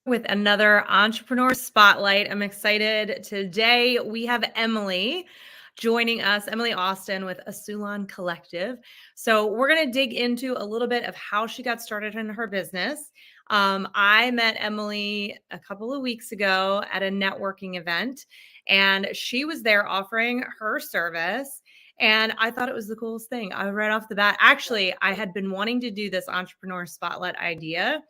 with another entrepreneur spotlight. I'm excited. Today we have Emily joining us, Emily Austin with Asulon Collective. So we're going to dig into a little bit of how she got started in her business. I met Emily a couple of weeks ago at a networking event, and she was there offering her service. And I thought it was the coolest thing. I right off the bat, actually, I had been wanting to do this entrepreneur spotlight idea,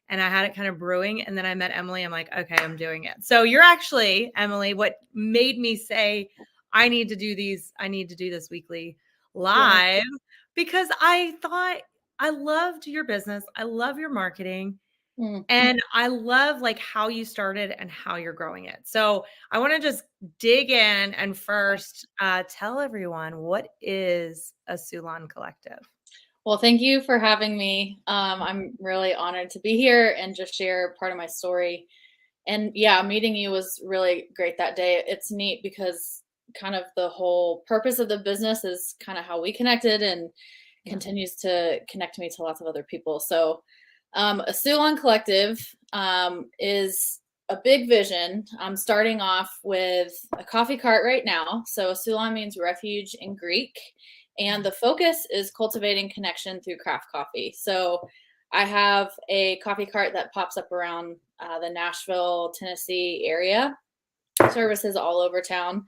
and I had it kind of brewing. And then I met Emily. I'm like, okay, I'm doing it. So you're actually, Emily, what made me say, I need to do this weekly live, because I thought I loved your business. I love your marketing. And I love like how you started and how you're growing it. So I want to just dig in and first tell everyone, what is Asulon Collective? Well, thank you for having me. I'm really honored to be here and just share part of my story. And yeah, meeting you was really great that day. It's neat because kind of the whole purpose of the business is kind of how we connected and continues to connect me to lots of other people. So, Asulon Collective is a big vision. I'm starting off with a coffee cart right now. So, Asulon means refuge in Greek. And the focus is cultivating connection through craft coffee. So I have a coffee cart that pops up around the Nashville, Tennessee area, services all over town.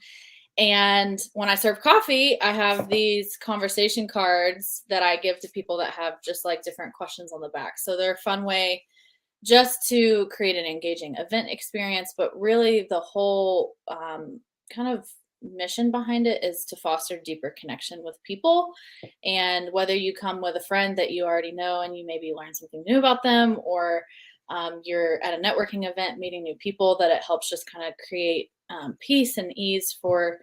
And when I serve coffee, I have these conversation cards that I give to people that have just like different questions on the back. So they're a fun way just to create an engaging event experience, but really the whole kind of mission behind it is to foster deeper connection with people. And whether you come with a friend that you already know and you maybe learn something new about them, or you're at a networking event meeting new people, that it helps just kind of create peace and ease for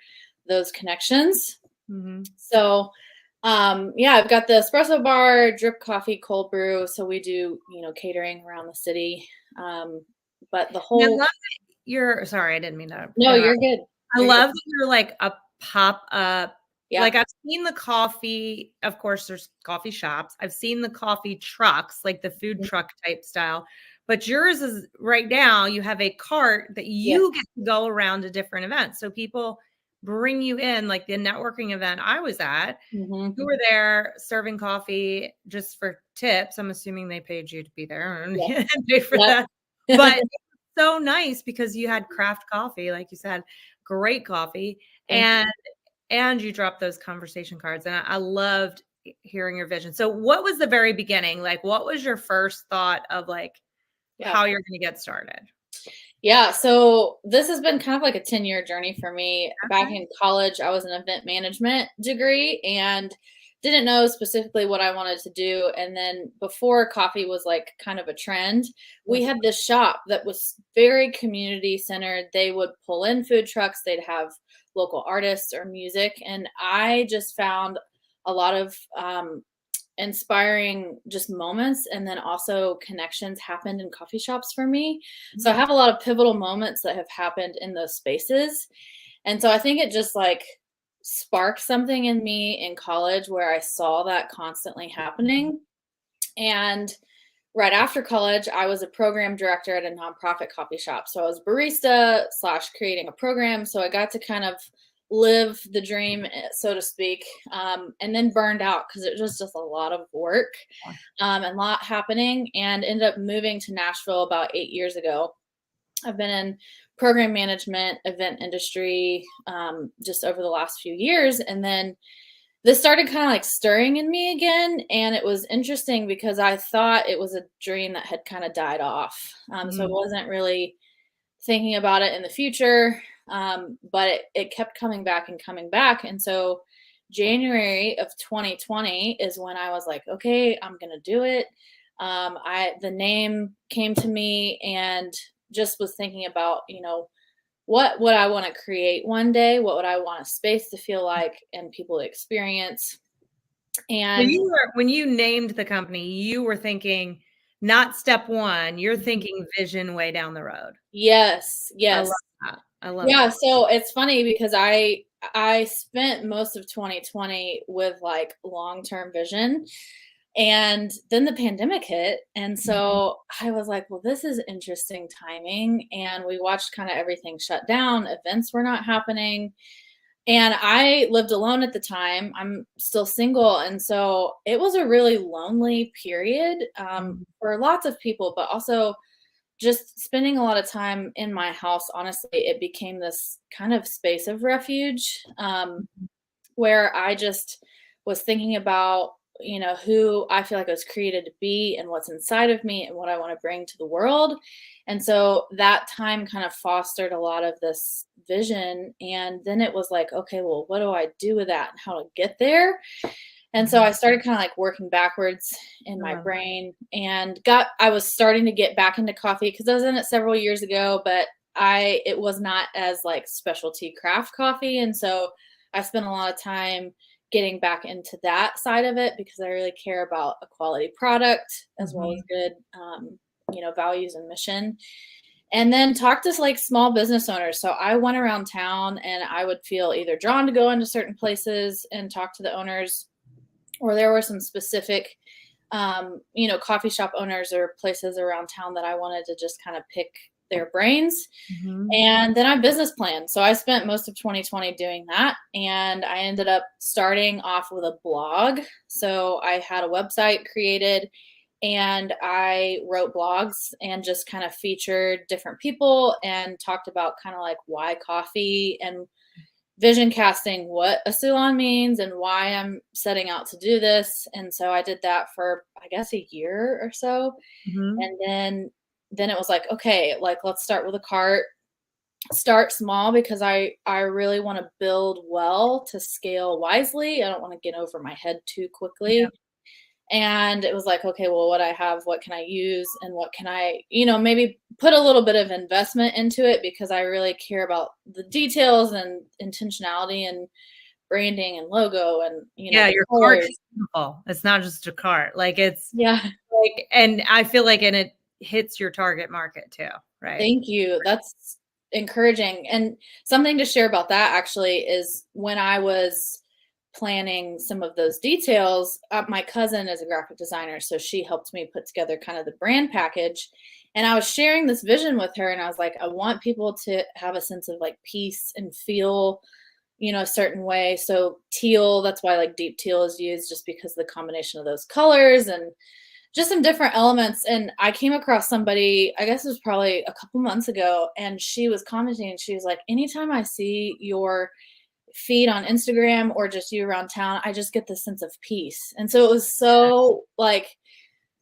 those connections. So yeah, I've got the espresso bar, drip coffee, cold brew. So we do, catering around the city. But the whole, I love that you're sorry, I didn't mean to no, interrupt. you're good. I love that you're like a pop-up. Yeah. Like I've seen the coffee, of course, there's coffee shops. I've seen the coffee trucks, like the food truck type style. But yours is right now, you have a cart that you get to go around to different events. So people bring you in, like the networking event I was at. You were there serving coffee just for tips. I'm assuming they paid you to be there and paid for that. But it's so nice because you had craft coffee, like you said, great coffee, and you dropped those conversation cards. And I loved hearing your vision. So what was the very beginning? Like, what was your first thought of like how you're going to get started? Yeah, so this has been kind of like a 10-year journey for me. Back in college, I was an event management degree and didn't know specifically what I wanted to do. And then before coffee was like kind of a trend, we had this shop that was very community centered. They would pull in food trucks, they'd have local artists or music. And I just found a lot of inspiring just moments, and then also connections happened in coffee shops for me. So I have a lot of pivotal moments that have happened in those spaces. And so I think it just like sparked something in me in college where I saw that constantly happening. And right after college, I was a program director at a nonprofit coffee shop. So I was barista / creating a program. So I got to kind of live the dream, so to speak, and then burned out because it was just a lot of work and a lot happening, and ended up moving to Nashville about 8 years ago. I've been in program management, event industry just over the last few years. And then this started kind of like stirring in me again. And it was interesting because I thought it was a dream that had kind of died off. So I wasn't really thinking about it in the future. But it kept coming back and coming back. And so January of 2020 is when I was like, okay, I'm going to do it. The name came to me and just was thinking about, what would I want to create one day? What would I want a space to feel like and people to experience? And when you named the company, you were thinking not step one, you're thinking vision way down the road. Yes. I love Yeah, that. so it's funny because I spent most of 2020 with like long-term vision. And then the pandemic hit. And Mhm. so I was like, well, this is interesting timing. And we watched kind of everything shut down. Events were not happening. And I lived alone at the time. I'm still single. And so it was a really lonely period Mhm. for lots of people, but also just spending a lot of time in my house. Honestly, it became this kind of space of refuge. Where I just was thinking about, who I feel like I was created to be and what's inside of me and what I want to bring to the world. And so that time kind of fostered a lot of this vision. And then it was like, okay, well, what do I do with that and how to get there? And so I Mhm. started kind of like working backwards in I my love that. brain and I was starting to get back into coffee because I was in it several years ago, but it was not as like specialty craft coffee. And so I spent a lot of time getting back into that side of it because I really care about a quality product as well as Mhm. good, values and mission. And then talk to like small business owners. So I went around town and I would feel either drawn to go into certain places and talk to the owners, or there were some specific coffee shop owners or places around town that I wanted to just kind of pick their brains. Mhm. And then I business planned. So I spent most of 2020 doing that. And I ended up starting off with a blog. So I had a website created and I wrote blogs and just kind of featured different people and talked about kind of like why coffee and vision casting what Asulon means and why I'm setting out to do this. And so I did that for I guess a year or so. Mhm. And then it was like, okay, like let's start with a cart. Start small because I really want to build well to scale wisely. I don't want to get over my head too Yeah. quickly. And it was like, okay, well, what I have, what can I use, and what can I, maybe put a little bit of investment into it because I really care about the details and intentionality and branding and logo and, Yeah, the your cart colors. is beautiful. It's not just a cart. Like, it's Yeah. like, and I feel like and it hits your target market too, right? Thank you. That's encouraging. And something to share about that actually is when I was planning some of those details, my cousin is a graphic designer, so she helped me put together kind of the brand package. And I was sharing this vision with her, and I was like, I want people to have a sense of like peace and feel, a certain way. So teal, that's why like deep teal is used, just because of the combination of those colors and just some different elements. And I came across somebody, I guess it was probably a couple months ago, and she was commenting and she was like, anytime I see your feed on Instagram or just you around town, I just get this sense of peace. And so it was so like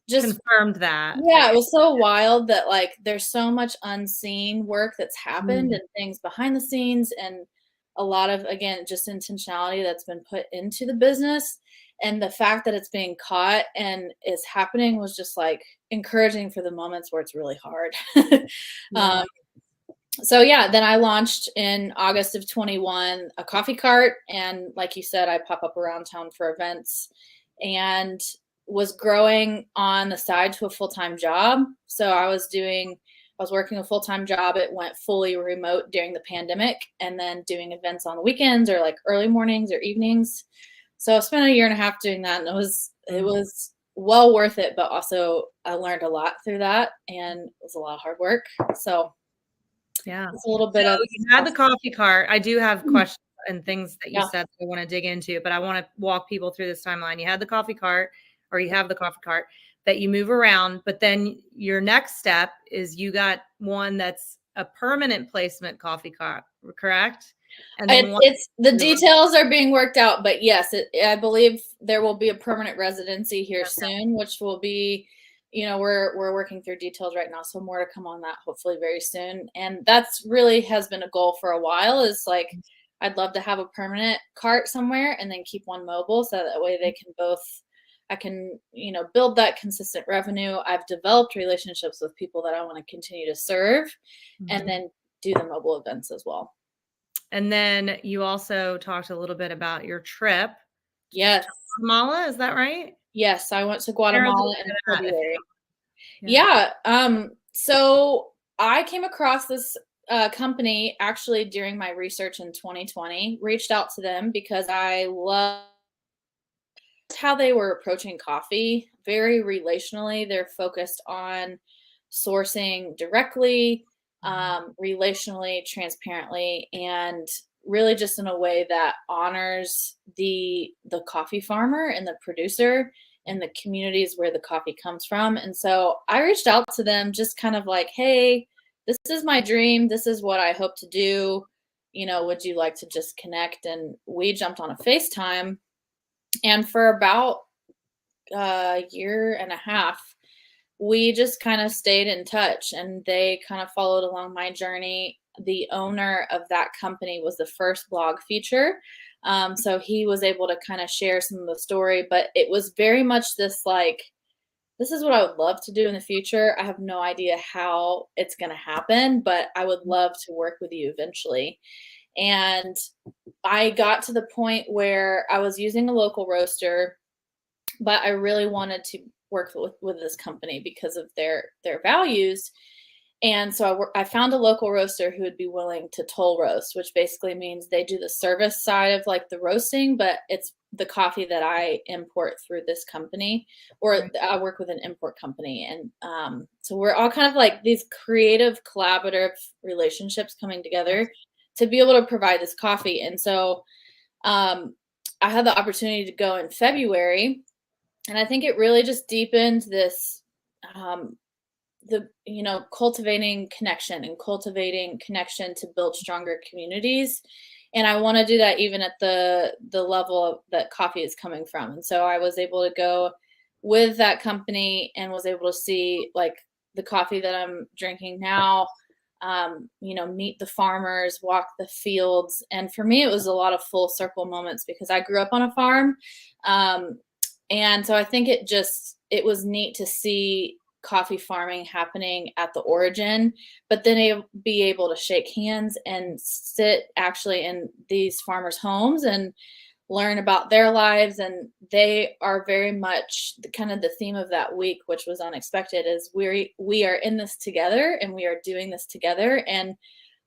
just Confirmed that for yeah, it you. was so wild that like there's so much unseen work that's happened Mm. and things behind the scenes and a lot of again just intentionality that's been put into the business, and the fact that it's being caught and is happening was just like encouraging for the moments where it's really hard. Yeah. um, so yeah, then I launched in August of 21 a coffee cart, and like you said, I pop up around town for events and was growing on the side to a full-time job. So I was working a full-time job. It went fully remote during the pandemic, and then doing events on the weekends or like early mornings or evenings. So I spent a year and a half doing that, and it Mm. was well worth it, but also I learned a lot through that, and it was a lot of hard work. So Yeah. it's a little So bit of you had the coffee cart. I do have Mm, questions and things that you yeah. said that I want to dig into, but I want to walk people through this timeline. You had the coffee cart, or you have the coffee cart that you move around, but then your next step is you got one that's a permanent placement coffee cart, correct? And then one It's the move around. details are being worked out, but yes, I believe there will be a permanent residency here Okay. soon, which will be, we're working through details right now, so more to come on that hopefully very soon. And that's really has been a goal for a while. Is like I'd love to have a permanent cart somewhere and then keep one mobile, so that way they can both. I can, build that consistent revenue. I've developed relationships with people that I want to continue to serve, and Mhm. then do the mobile events as well. And then you also talked a little bit about your trip Yes. to Guatemala. Is that right? Yes, I went to Share a little Guatemala bit in of that if you February. don't. Yeah. Yeah, so I came across this, company actually during my research in 2020, reached out to them because I love how they were approaching coffee, very relationally. They're focused on sourcing directly, relationally, transparently, and really just in a way that honors the coffee farmer and the producer and the communities where the coffee comes from. And so I reached out to them just kind of like, hey, this is my dream. This is what I hope to do. Would you like to just connect? And we jumped on a FaceTime. And for about a year and a half, we just kind of stayed in touch, and they kind of followed along my journey. The owner of that company was the first blog feature. So he was able to kind of share some of the story, but it was very much this like, this is what I would love to do in the future. I have no idea how it's going to happen, but I would love to work with you eventually. And I got to the point where I was using a local roaster, but I really wanted to work with this company because of their values. And so I found a local roaster who would be willing to toll roast, which basically means they do the service side of like the roasting, but it's the coffee that I import through this company, or Right. I work with an import company. And so we're all kind of like these creative, collaborative relationships coming together to be able to provide this coffee. And so I had the opportunity to go in February, and I think it really just deepened this cultivating connection and cultivating connection to build stronger communities. And I want to do that even at the level that coffee is coming from. And so I was able to go with that company and was able to see like the coffee that I'm drinking now, meet the farmers, walk the fields. And for me, it was a lot of full circle moments because I grew up on a farm. And so I think it was neat to see coffee farming happening at the origin, but then be able to shake hands and sit actually in these farmers' homes and learn about their lives. And they are very much kind of the theme of that week, which was unexpected, is we are in this together and we are doing this together. And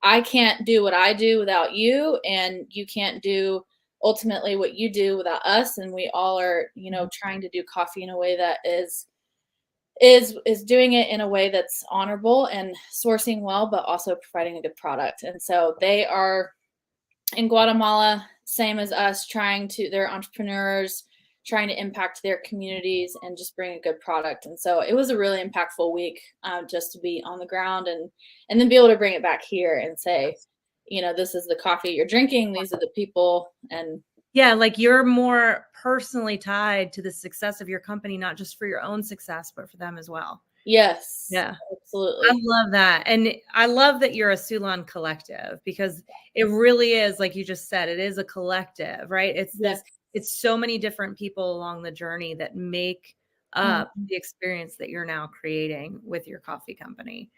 I can't do what I do without you, and you can't do ultimately what you do without us. And we all are, trying to do coffee in a way that is doing it in a way that's honorable and sourcing well, but also providing a good product. And so they are in Guatemala, same as us, they're entrepreneurs trying to impact their communities and just bring a good product. And so it was a really impactful week, just to be on the ground and then be able to bring it back here and say, this is the coffee you're drinking. These are the people. And yeah, like you're more personally tied to the success of your company, not just for your own success, but for them as well. Yes. Yeah. Absolutely. I love that. And I love that you're Asulon Collective, because it really is, like you just said, it is a collective, right? It's so many different people along the journey that make up the experience that you're now creating with your coffee company.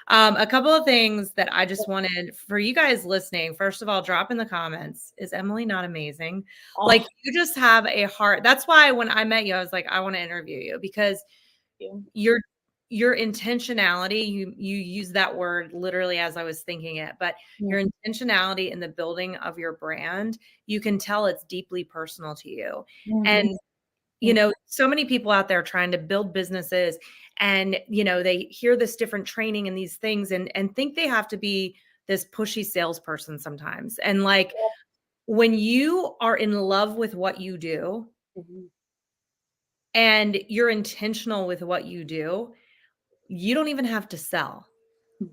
A couple of things that I just wanted for you guys listening. First of all, drop in the comments, is Emily not amazing? Oh, Like, you just have a heart. That's why when I met you, I was like, I want to interview you, because your intentionality, you use that word literally as I was thinking it, but your intentionality in the building of your brand, you can tell it's deeply personal to you. And so many people out there trying to build businesses, and they hear this different training and these things and think they have to be this pushy salesperson sometimes. And like, when you are in love with what you do and you're intentional with what you do, you don't even have to sell.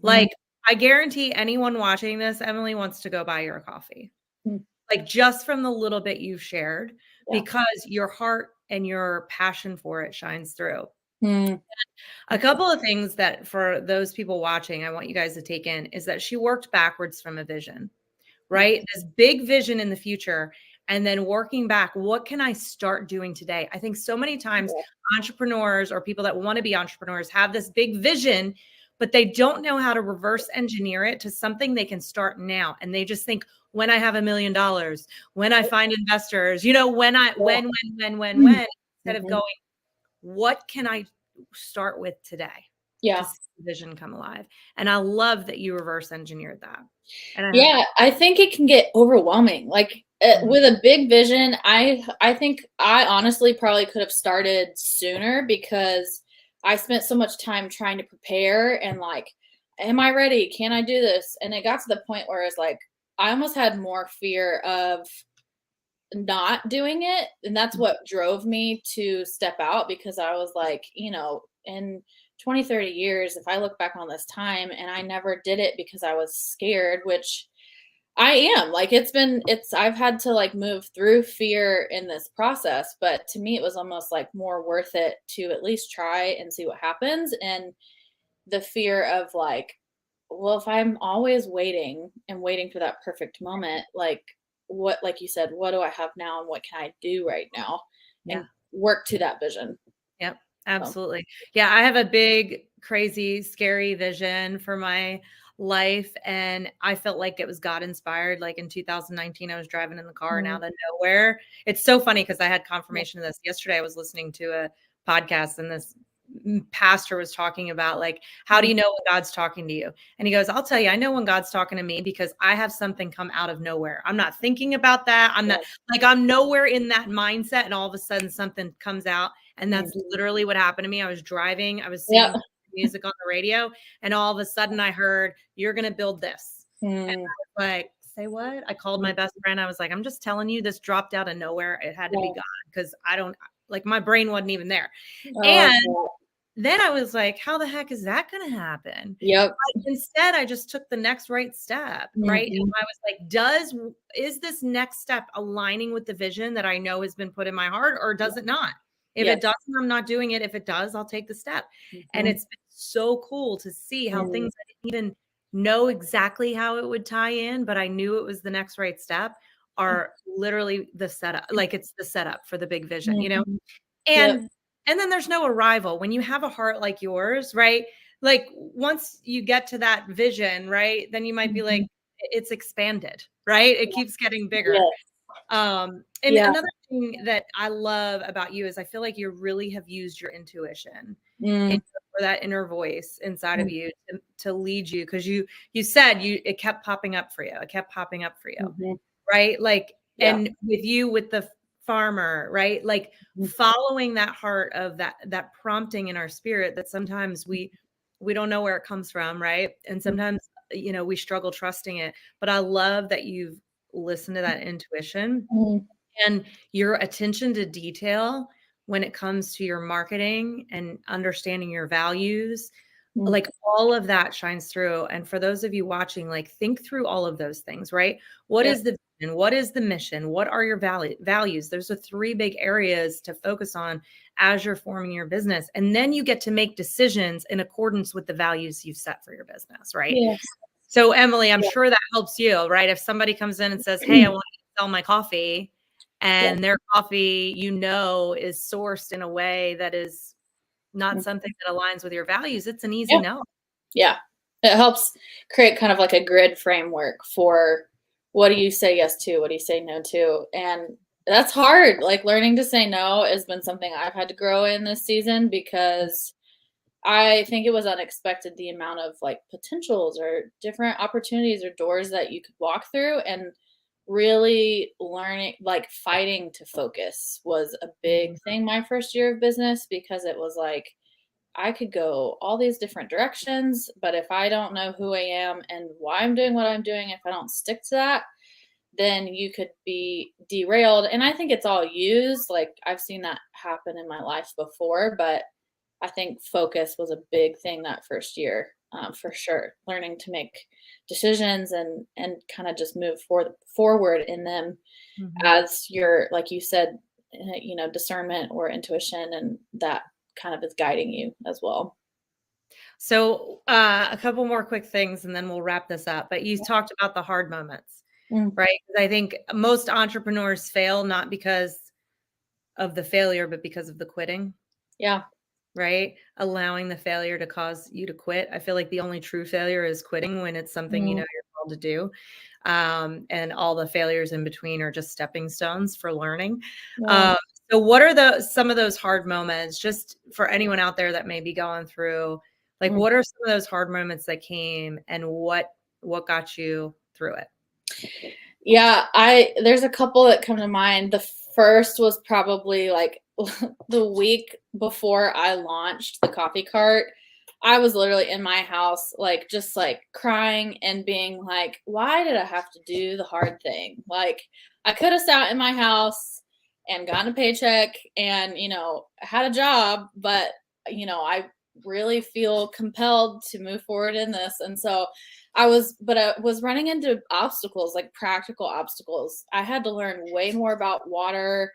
Like, I guarantee anyone watching this, Emily, wants to go buy your coffee. Like, just from the little bit you've shared, because your heart and your passion for it shines through. A couple of things that for those people watching, I want you guys to take in is that she worked backwards from a vision, right? This big vision in the future, and then working back, what can I start doing today? I think so many times entrepreneurs or people that want to be entrepreneurs have this big vision, but they don't know how to reverse engineer it to something they can start now. And they just think, when I have $1 million, when I find investors, when, instead of going, what can I start with today? Yeah. to see the vision come alive. And I love that you reverse engineered that. And I have Yeah, I think it can get overwhelming. Like Mhm. with a big vision, I think I honestly probably could have started sooner because I spent so much time trying to prepare and like, am I ready? Can I do this? And it got to the point where it's like I almost had more fear of not doing it, and that's what drove me to step out because I was like, in 20, 30 years, if I look back on this time and I never did it because I was scared, which I am. Like I've had to like move through fear in this process, but to me it was almost like more worth it to at least try and see what happens. And the fear of like, well, if I'm always waiting and waiting for that perfect moment, like you said, what do I have now and what can I do right now Yeah. and work to that vision? Yep, So, absolutely. Yeah, I have a big, crazy, scary vision for my life, and I felt like it was God inspired. Like in 2019, I was driving in the car and mm, out of nowhere. It's so funny because I had yeah, confirmation of this yesterday. I was listening to a podcast, and this pastor was talking about like, how do mm, you know when God's talking to you? And he goes, I'll tell you, I know when God's talking to me because I have something come out of nowhere. I'm not thinking about that. I'm not yeah, like, I'm nowhere in that mindset, and all of a sudden something comes out, and mm, that's literally what happened to me. I was driving, I was yeah, seeing music on the radio, and all of a sudden I heard, "You're gonna build this." And mm, I was like, "Say what?" I called my mm, best friend. I was like, "I'm just telling you, this dropped out of nowhere. It had to be yeah. God because I don't like my brain wasn't even there." Oh, I love And that. then I was like, "How the heck is that gonna happen?" Yep. But instead, I just took the next right step, right? And Mhm. I was like, is this next step aligning with the vision that I know has been put in my heart, or does it not? If it Yes. doesn't, I'm not doing it. If it does, I'll take the step. And Mhm. it's been so cool to see how Mm, things I didn't even know exactly how it would tie in, but I knew it was the next right step are literally the setup. Like it's the setup for the big vision, you know? mhm. Yep. And then there's no arrival. When you have a heart like yours, right? Like once you get to that vision, right? Then you might be like, Mhm. it's expanded, right? It keeps getting bigger. Yes. And Yeah. another thing that I love about you is I feel like you really have used your intuition Mm, or that inner voice inside of mm, you to lead you because you said it kept popping up for you. It kept popping up for you, mhm. right? Like, Yeah. and with you with the farmer, right? Like Mhm. following that heart of that prompting in our spirit that sometimes we don't know where it comes from, right? And sometimes we struggle trusting it. But I love that you've listened to that intuition Mhm. and your attention to detail when it comes to your marketing and understanding your values, Mm, like all of that shines through. And for those of you watching, like think through all of those things, right? What yeah. is the vision? What is the mission? What are your values? There's the three big areas to focus on as you're forming your business. And then you get to make decisions in accordance with the values you've set for your business, right? Yes. So, Emily, I'm Yeah. sure that helps you, right? If somebody comes in and says, "Hey, I want you to sell my coffee," Yeah. and their coffee, is sourced in a way that is not Mm, something that aligns with your values, it's an easy yeah. no. Yeah. It helps create kind of like a grid framework for what do you say yes to, what do you say no to, and that's hard. Like learning to say no has been something I've had to grow in this season because I think it was unexpected the amount of like potentials or different opportunities or doors that you could walk through and really learning like fighting to focus was a big Mhm, thing my first year of business because it was like I could go all these different directions, but if I don't know who I am and why I'm doing what I'm doing, if I don't stick to that, then you could be derailed. And I think it's all used. Like I've seen that happen in my life before, but I think focus was a big thing that first year, for sure. Learning to make decisions and kind of just move forward in them mhm. as your, like you said, discernment or intuition, and that kind of is guiding you as well. So, a couple more quick things and then we'll wrap this up. But you talked about the hard moments, Mm, right? 'Cause I think most entrepreneurs fail not because of the failure, but because of the quitting, yeah. right? Allowing the failure to cause you to quit. I feel like the only true failure is quitting when it's something Mm, you're called to do. And all the failures in between are just stepping stones for learning. yeah. Um, so what are some of those hard moments just for anyone out there that may be going through Like, what are some of those hard moments that came, and what got you through it? Yeah, there's a couple that come to mind. The first was probably like the week before I launched the coffee cart. I was literally in my house, like just like crying and being like, why did I have to do the hard thing? Like, I could have sat in my house and gotten a paycheck and, had a job, but, I really feel compelled to move forward in this. And so I was running into obstacles, like practical obstacles. I had to learn way more about water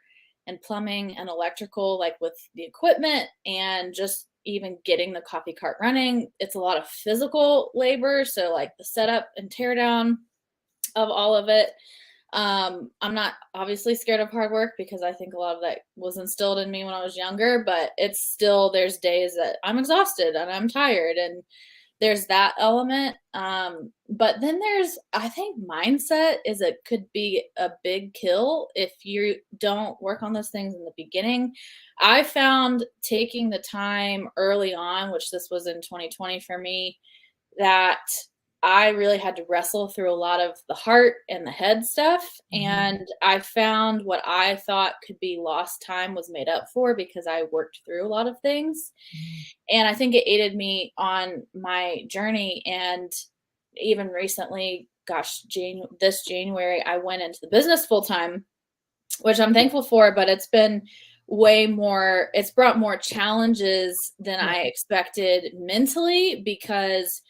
and plumbing and electrical, like with the equipment and just even getting the coffee cart running. It's a lot of physical labor. So, like the setup and tear down of all of it. I'm not obviously scared of hard work because I think a lot of that was instilled in me when I was younger, but it's still, there's days that I'm exhausted and I'm tired, and there's that element. But then I think mindset could be a big kill if you don't work on those things in the beginning. I found taking the time early on, which this was in 2020 for me, that I really had to wrestle through a lot of the heart and the head stuff. And I found what I thought could be lost time was made up for because I worked through a lot of things. And I think it aided me on my journey. And even recently, gosh, this January, I went into the business full time, which I'm thankful for, but it's brought more challenges than I expected mentally, because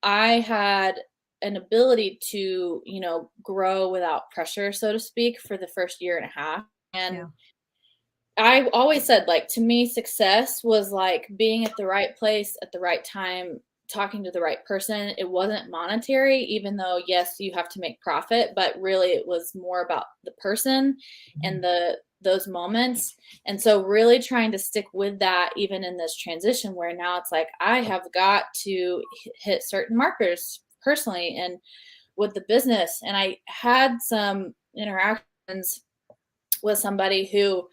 I had an ability to, grow without pressure, so to speak, for the first year and a half. And I always said, like, to me, success was like being at the right place at the right time, talking to the right person. It wasn't monetary, even though, yes, you have to make profit, but really it was more about the person and those moments. And so really trying to stick with that, even in this transition where now it's like, I have got to hit certain markers personally and with the business. And I had some interactions with somebody who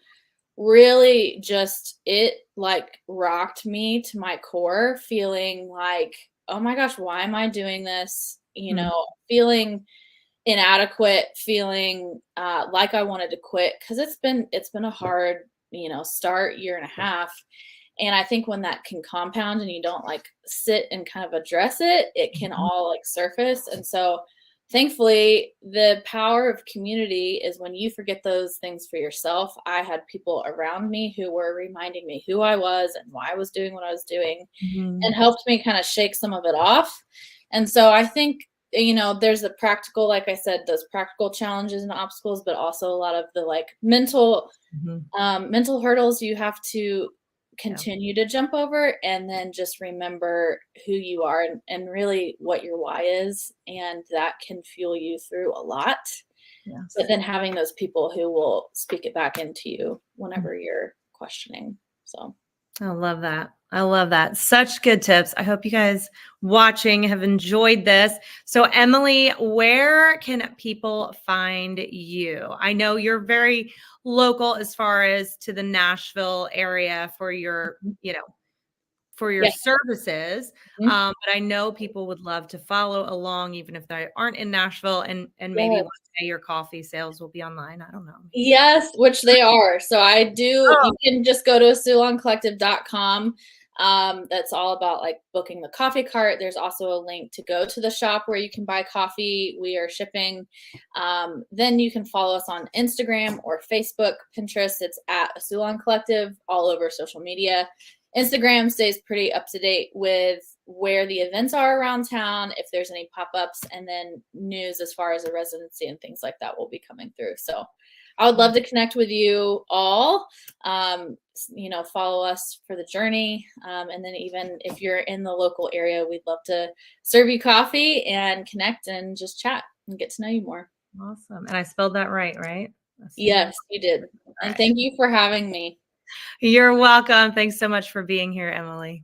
really just, it like rocked me to my core, feeling like, oh my gosh, why am I doing this? Feeling inadequate, feeling like I wanted to quit, because it's been a hard, start year and a half. And I think when that can compound and you don't like sit and kind of address it, it can all like surface. And so thankfully, the power of community is when you forget those things for yourself. I had people around me who were reminding me who I was and why I was doing what I was doing, and helped me kind of shake some of it off. And so I think, there's a practical, like I said, those practical challenges and obstacles, but also a lot of the like mental hurdles you have to continue to jump over, and then just remember who you are and really what your why is. And that can fuel you through a lot. Yes. But then having those people who will speak it back into you whenever you're questioning. So I love that. I love that. Such good tips. I hope you guys watching have enjoyed this. So Emily, where can people find you? I know you're very local as far as to the Nashville area for your, for your services. But I know people would love to follow along, even if they aren't in Nashville, and maybe one day your coffee sales will be online. I don't know. Yes, which they are. So I do, you can just go to asuloncollective.com. That's all about like booking the coffee cart. There's also a link to go to the shop where you can buy coffee. We are shipping. Then you can follow us on Instagram or Facebook, Pinterest. It's at Asulon Collective, all over social media. Instagram stays pretty up to date with where the events are around town, if there's any pop-ups, and then news as far as a residency and things like that will be coming through. So I would love to connect with you all, follow us for the journey. And then even if you're in the local area, we'd love to serve you coffee and connect and just chat and get to know you more. Awesome. And I spelled that right? Yes, you did. And thank you for having me. You're welcome. Thanks so much for being here, Emily.